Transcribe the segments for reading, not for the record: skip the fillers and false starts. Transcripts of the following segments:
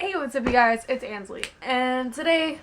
Hey, what's up you guys? It's Ansley, and today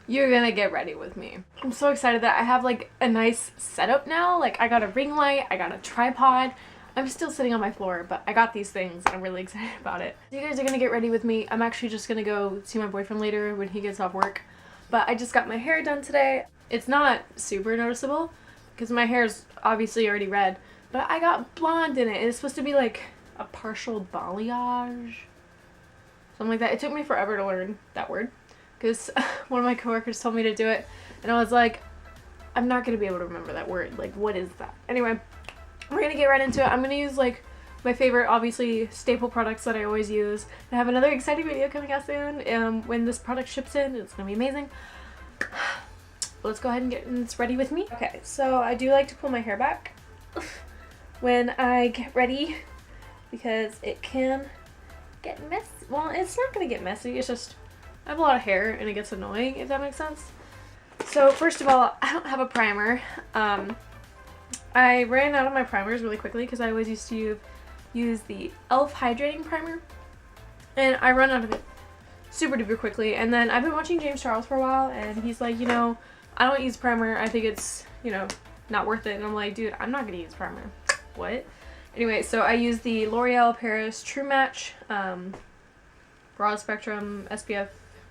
you're gonna get ready with me. I'm so excited that I have like a nice setup now. Like I got a ring light, I got a tripod. I'm still sitting on my floor, but I got these things and I'm really excited about it. You guys are gonna get ready with me. I'm actually just gonna go see my boyfriend later when he gets off work. But I just got my hair done today. It's not super noticeable because my hair is obviously already red, but I got blonde in it. It's supposed to be like a partial balayage. Something like that. It took me forever to learn that word because one of my coworkers told me to do it and I was like, I'm not going to be able to remember that word. Like, what is that? Anyway, we're going to get right into it. I'm going to use like my favorite, obviously, staple products that I always use. I have another exciting video coming out soon when this product ships in. It's going to be amazing. Let's go ahead and get this ready with me. Okay, so I do like to pull my hair back when I get ready because it can get messy. Well, it's not gonna get messy, it's just I have a lot of hair and it gets annoying, if that makes sense. So first of all, I don't have a primer. I ran out of my primers really quickly because I always used to use the e.l.f. hydrating primer and I run out of it super duper quickly. And then I've been watching James Charles for a while and he's like, you know, I don't use primer, I think it's, you know, not worth it. And I'm like, dude, I'm not gonna use primer. What? Anyway, so I use the L'Oreal Paris True Match Broad Spectrum SPF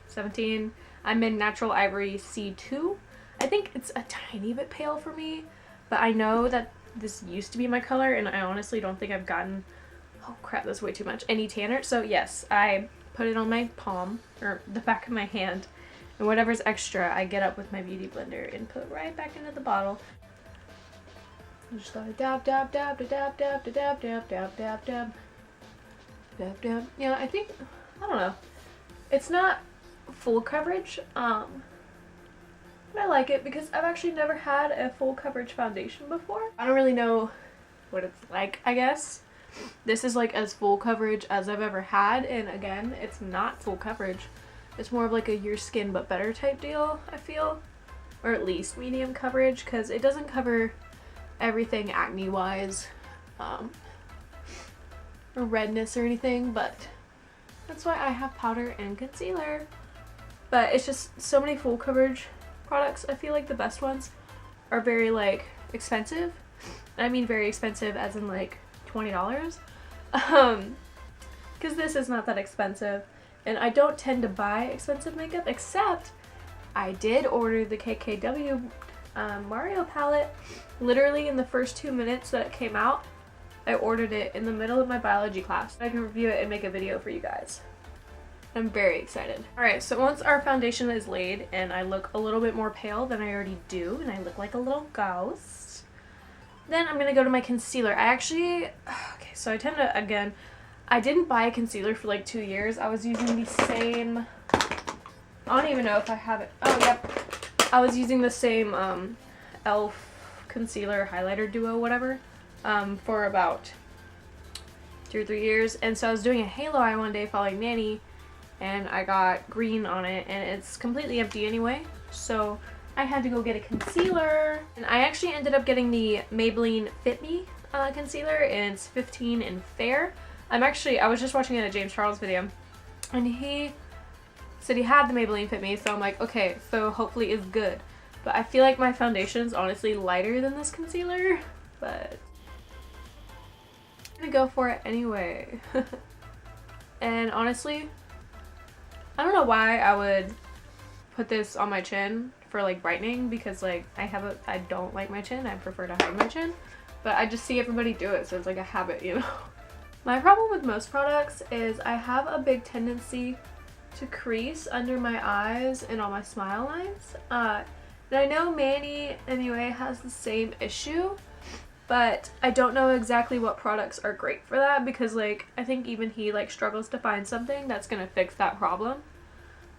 17. I'm in Natural Ivory C2. I think it's a tiny bit pale for me, but I know that this used to be my color and I honestly don't think I've gotten, oh crap, that's way too much, any tanner. So yes, I put it on my palm, or the back of my hand, and whatever's extra I get up with my beauty blender and put right back into the bottle. You just gotta dab, dab, dab, dab, dab, dab, dab, dab, dab, dab, dab, dab, dab. Yeah, I think, I don't know. It's not full coverage, but I like it because I've actually never had a full coverage foundation before. I don't really know what it's like, I guess. This is like as full coverage as I've ever had, and again, it's not full coverage. It's more of like a your skin but better type deal, I feel. Or at least medium coverage, because it doesn't cover everything acne wise or redness or anything, but that's why I have powder and concealer. But it's just so many full coverage products. I feel like the best ones are very like expensive. I mean very expensive as in like $20 because this is not that expensive and I don't tend to buy expensive makeup, except I did order the KKW Mario palette. Literally in the first 2 minutes that it came out, I ordered it in the middle of my biology class. I can review it and make a video for you guys. I'm very excited. Alright, so once our foundation is laid and I look a little bit more pale than I already do and I look like a little ghost, then I'm gonna go to my concealer. I actually, okay, so I tend to, again, I didn't buy a concealer for like 2 years. I was using the same, I don't even know if I have it. Oh, yep. I was using the same e.l.f. concealer highlighter duo, whatever, for about 2 or 3 years. And so I was doing a halo eye one day following Nanny, and I got green on it, and it's completely empty anyway. So I had to go get a concealer, and I actually ended up getting the Maybelline Fit Me concealer, and it's 15 in Fair. I was just watching a James Charles video, and he said he had the Maybelline Fit Me, so I'm like, okay, so hopefully it's good. But I feel like my foundation is honestly lighter than this concealer, but I'm gonna go for it anyway. And honestly, I don't know why I would put this on my chin for like brightening, because like I don't like my chin, I prefer to hide my chin, but I just see everybody do it, so it's like a habit, you know. My problem with most products is I have a big tendency to crease under my eyes and on my smile lines. And I know Manny anyway has the same issue, but I don't know exactly what products are great for that, because like I think even he like struggles to find something that's gonna fix that problem.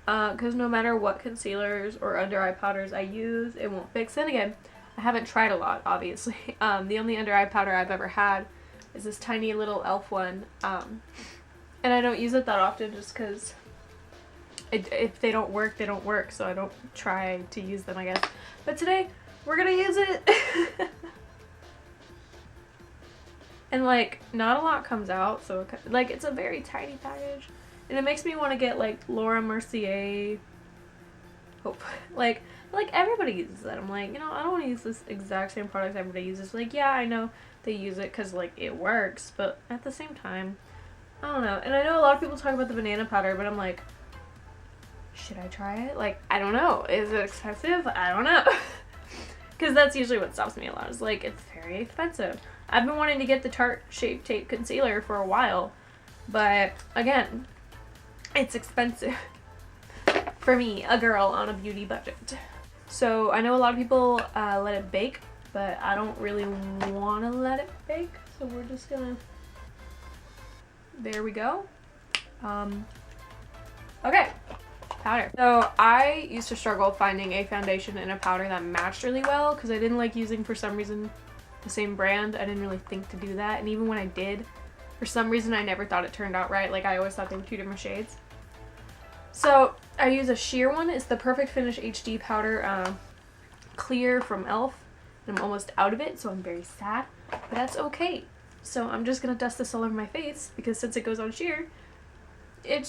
Because no matter what concealers or under eye powders I use, it won't fix it. Again, I haven't tried a lot, obviously. The only under eye powder I've ever had is this tiny little e.l.f. one, and I don't use it that often just because if they don't work, they don't work, so I don't try to use them, I guess. But today, we're gonna use it! And like, not a lot comes out, so like, it's a very tiny package. And it makes me want to get like Laura Mercier Hope. Like everybody uses that. I'm like, you know, I don't want to use this exact same product everybody uses. Like, yeah, I know they use it because like it works, but at the same time, I don't know. And I know a lot of people talk about the banana powder, but I'm like, should I try it? Like, I don't know. Is it expensive? I don't know. Because that's usually what stops me a lot. Is like, it's very expensive. I've been wanting to get the Tarte Shape Tape Concealer for a while, but again, it's expensive for me, a girl on a beauty budget. So I know a lot of people let it bake, but I don't really want to let it bake. So we're just gonna, there we go. Okay, powder. So I used to struggle finding a foundation and a powder that matched really well because I didn't like using, for some reason, the same brand. I didn't really think to do that, and even when I did, for some reason I never thought it turned out right. Like, I always thought they were 2 different shades. So I use a sheer one. It's the Perfect Finish HD powder, clear from e.l.f. and I'm almost out of it, so I'm very sad, but that's okay. So I'm just gonna dust this all over my face because since it goes on sheer,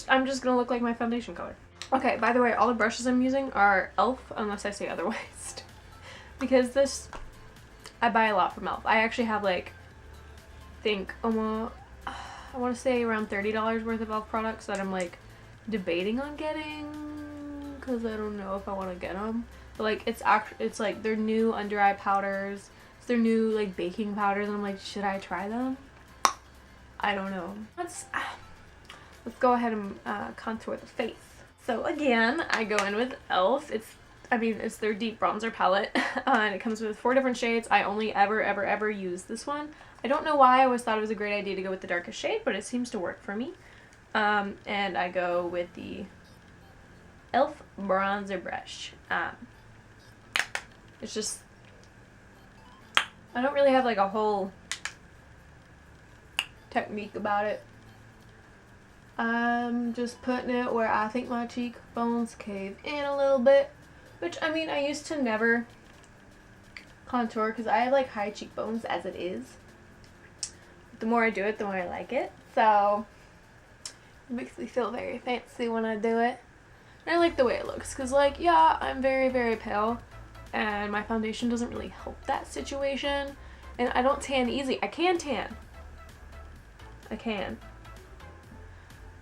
I'm just gonna look like my foundation color. Okay, by the way, all the brushes I'm using are e.l.f. unless I say otherwise. Because this, I buy a lot from e.l.f. I actually have like, I want to say around $30 worth of e.l.f. products that I'm like debating on getting because I don't know if I want to get them. But like, it's like their new under eye powders, it's their new like baking powders, and I'm like, should I try them? I don't know. Let's go ahead and contour the face. So again, I go in with e.l.f. It's their deep bronzer palette, and it comes with 4 different shades. I only ever use this one. I don't know why. I always thought it was a great idea to go with the darkest shade, but it seems to work for me. And I go with the e.l.f. bronzer brush. It's just, I don't really have like a whole technique about it. I'm just putting it where I think my cheekbones cave in a little bit, which, I mean, I used to never contour because I have like high cheekbones as it is. The more I do it, the more I like it. So it makes me feel very fancy when I do it. And I like the way it looks because, like, yeah, I'm very pale and my foundation doesn't really help that situation. And I don't tan easy. I can tan. I can.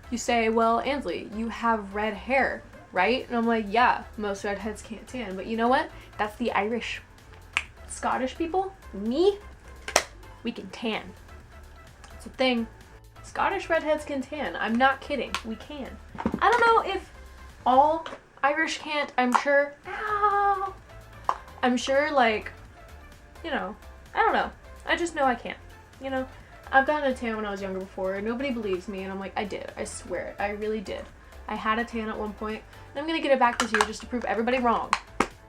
You say, well, Ansley, you have red hair, right? And I'm like, yeah, most redheads can't tan. But you know what? That's the Irish. Scottish people, me, we can tan. It's a thing. Scottish redheads can tan. I'm not kidding. We can. I don't know if all Irish can't. I'm sure. Ow, I'm sure, like, you know, I don't know. I just know I can't. You know, I've gotten a tan when I was younger before. Nobody believes me, and I'm like, I did. I swear it. I really did. I had a tan at one point, and I'm gonna get it back this year just to prove everybody wrong.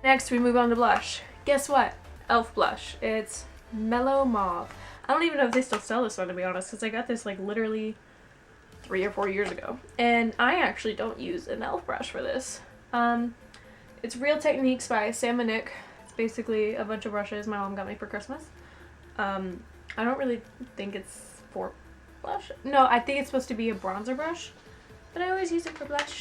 Next, we move on to blush. Guess what? e.l.f. blush. It's Mellow Mauve. I don't even know if they still sell this one, to be honest, because I got this like literally 3 or 4 years ago. And I actually don't use an e.l.f. brush for this. It's Real Techniques by Sam and Nick. It's basically a bunch of brushes my mom got me for Christmas. I don't really think it's for blush. No, I think it's supposed to be a bronzer brush, but I always use it for blush.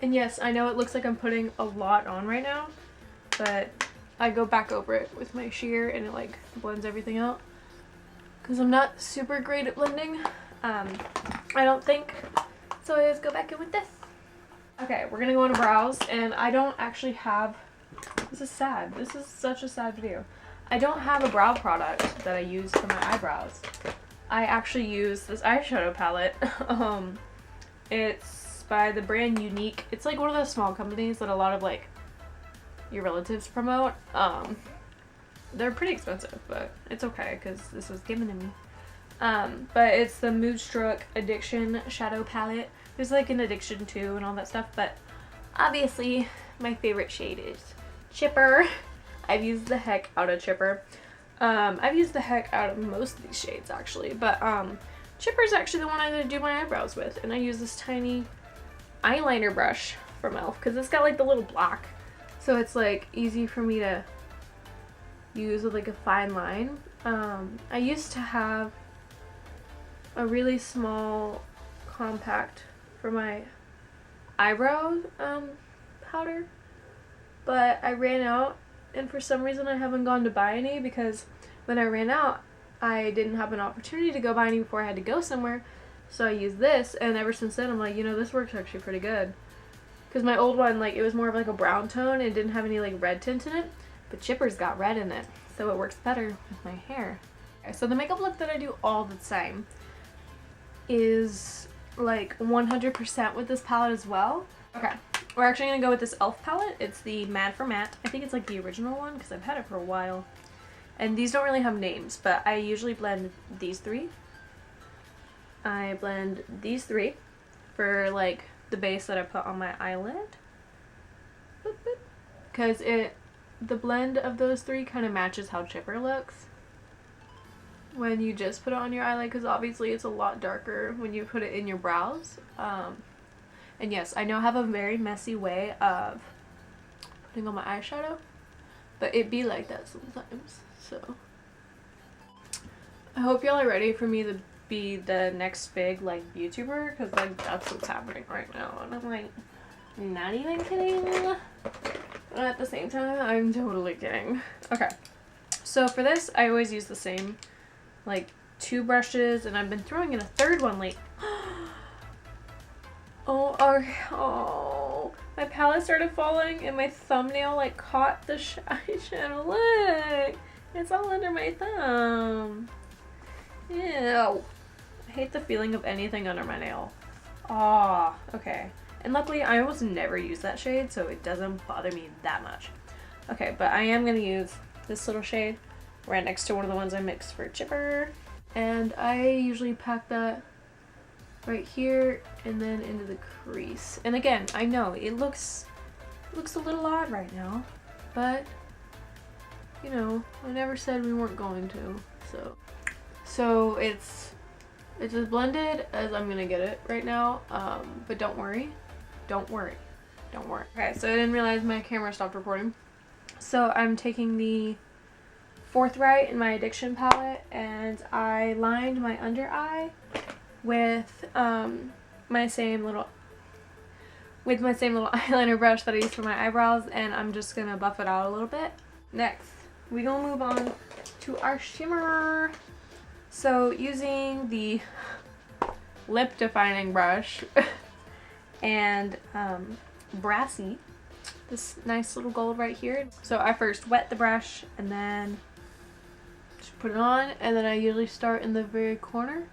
And yes, I know it looks like I'm putting a lot on right now, but I go back over it with my sheer and it like blends everything out. Because I'm not super great at blending, I don't think. So I just go back in with this. Okay, we're gonna go into brows, and I don't actually have, this is sad. This is such a sad video. I don't have a brow product that I use for my eyebrows. I actually use this eyeshadow palette. It's by the brand Unique. It's like one of those small companies that a lot of like your relatives promote. They're pretty expensive, but it's okay because this was given to me. But it's the Moodstruck Addiction Shadow Palette. There's like an Addiction 2 and all that stuff, but obviously my favorite shade is Chipper. I've used the heck out of Chipper. I've used the heck out of most of these shades actually, but Chipper's actually the one I do my eyebrows with, and I use this tiny eyeliner brush from e.l.f. because it's got like the little block, so it's like easy for me to use with like a fine line. I used to have a really small compact for my eyebrow powder, but I ran out, and for some reason I haven't gone to buy any, because when I ran out I didn't have an opportunity to go buy any before I had to go somewhere, so I used this, and ever since then I'm like, you know, this works actually pretty good. Because my old one, like, it was more of like a brown tone and didn't have any like red tint in it, but Chipper's got red in it, so it works better with my hair. Okay, so the makeup look that I do all the time is like 100% with this palette as well. Okay, we're actually gonna go with this e.l.f. palette. It's the Mad for Matte. I think it's like the original one because I've had it for a while. And these don't really have names, but I usually blend these three. I blend these three for like the base that I put on my eyelid, because the blend of those three kind of matches how Chipper looks when you just put it on your eyelid, because obviously it's a lot darker when you put it in your brows. And yes, I know I have a very messy way of putting on my eyeshadow, but it be like that sometimes. So I hope y'all are ready for me to be the next big like YouTuber, because like that's what's happening right now, and I'm like, not even kidding, but at the same time I'm totally kidding. Okay, so for this I always use the same like 2 brushes, and I've been throwing in a third one late. Oh, my palette started falling and my thumbnail like caught the eyeshadow. Look, it's all under my thumb. Ew. I hate the feeling of anything under my nail. Ah, okay. And luckily I almost never use that shade, so it doesn't bother me that much. Okay, but I am gonna use this little shade right next to one of the ones I mixed for Chipper. And I usually pack that right here and then into the crease. And again, I know it looks a little odd right now, but you know, I never said we weren't going to. So it's as blended as I'm gonna get it right now, but don't worry. Okay, so I didn't realize my camera stopped recording. So I'm taking the Forthright in my Addiction palette, and I lined my under eye with my same little eyeliner brush that I use for my eyebrows, and I'm just gonna buff it out a little bit. Next, we gonna move on to our shimmer. So using the lip defining brush and Brassy, this nice little gold right here. So I first wet the brush and then just put it on, and then I usually start in the very corner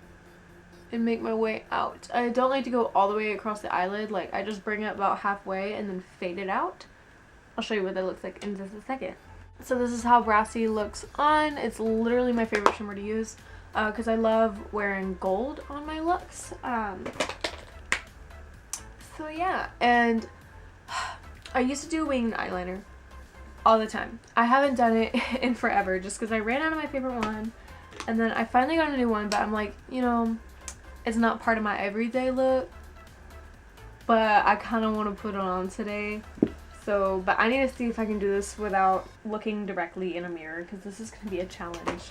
and make my way out. I don't like to go all the way across the eyelid. Like, I just bring it about halfway and then fade it out. I'll show you what that looks like in just a second. So this is how Brassy looks on. It's literally my favorite shimmer to use because I love wearing gold on my looks. So yeah, and I used to do winged eyeliner all the time. I haven't done it in forever just because I ran out of my favorite one, and then I finally got a new one, but I'm like, you know, it's not part of my everyday look, but I kind of want to put it on today. So, but I need to see if I can do this without looking directly in a mirror, because this is going to be a challenge.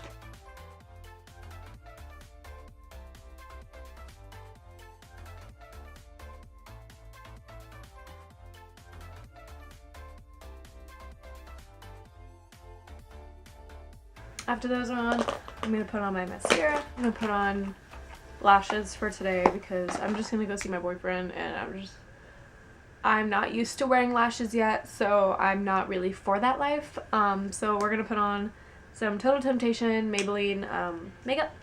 After those are on, I'm going to put on my mascara. I'm going to put on lashes for today because I'm just going to go see my boyfriend, and I'm not used to wearing lashes yet, so I'm not really for that life. So we're going to put on some Total Temptation Maybelline makeup.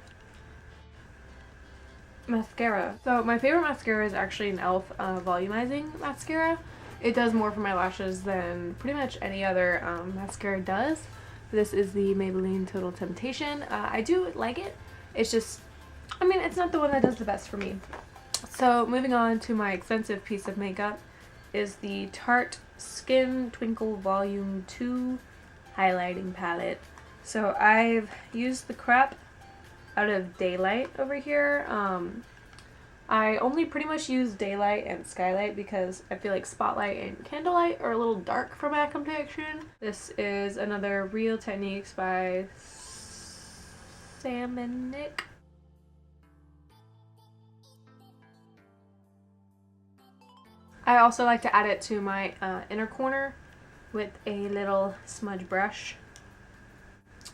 Mascara. So my favorite mascara is actually an e.l.f. volumizing mascara. It does more for my lashes than pretty much any other mascara does. This is the Maybelline Total Temptation. I do like it. It's just, I mean, it's not the one that does the best for me. So moving on to my expensive piece of makeup is the Tarte Skin Twinkle Volume 2 highlighting palette. So I've used the crap out of Daylight over here. I only pretty much use Daylight and Skylight because I feel like Spotlight and Candlelight are a little dark for my complexion. This is another Real Techniques by salmon neck. I also like to add it to my inner corner with a little smudge brush.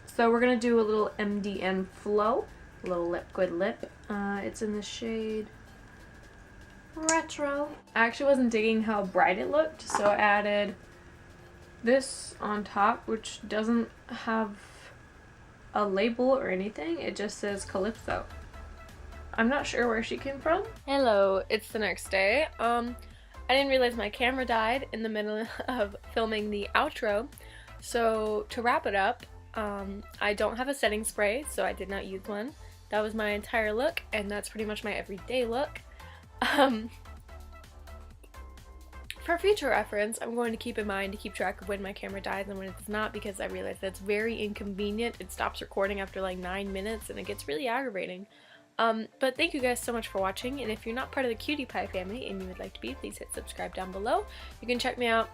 So we're going to do a little MDN Flow, a little liquid lip. It's in the shade Retro. I actually wasn't digging how bright it looked, so I added this on top, which doesn't have a label or anything. It just says Calypso. I'm not sure where she came from. Hello, it's the next day. I didn't realize my camera died in the middle of filming the outro. So to wrap it up, I don't have a setting spray, so I did not use one. That was my entire look, and that's pretty much my everyday look. For future reference, I'm going to keep in mind to keep track of when my camera dies and when it does not, because I realize that's very inconvenient. It stops recording after like 9 minutes and it gets really aggravating. But thank you guys so much for watching, and if you're not part of the Cutie Pie family and you would like to be, please hit subscribe down below. You can check me out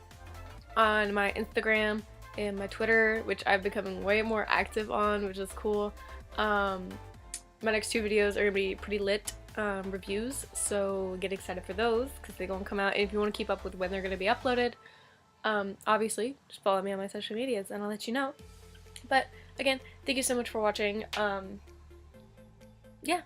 on my Instagram and my Twitter, which I've becoming way more active on, which is cool. My next 2 videos are going to be pretty lit reviews, so get excited for those because they're going to come out. And if you want to keep up with when they're going to be uploaded, obviously just follow me on my social medias and I'll let you know. But again, thank you so much for watching. Yeah.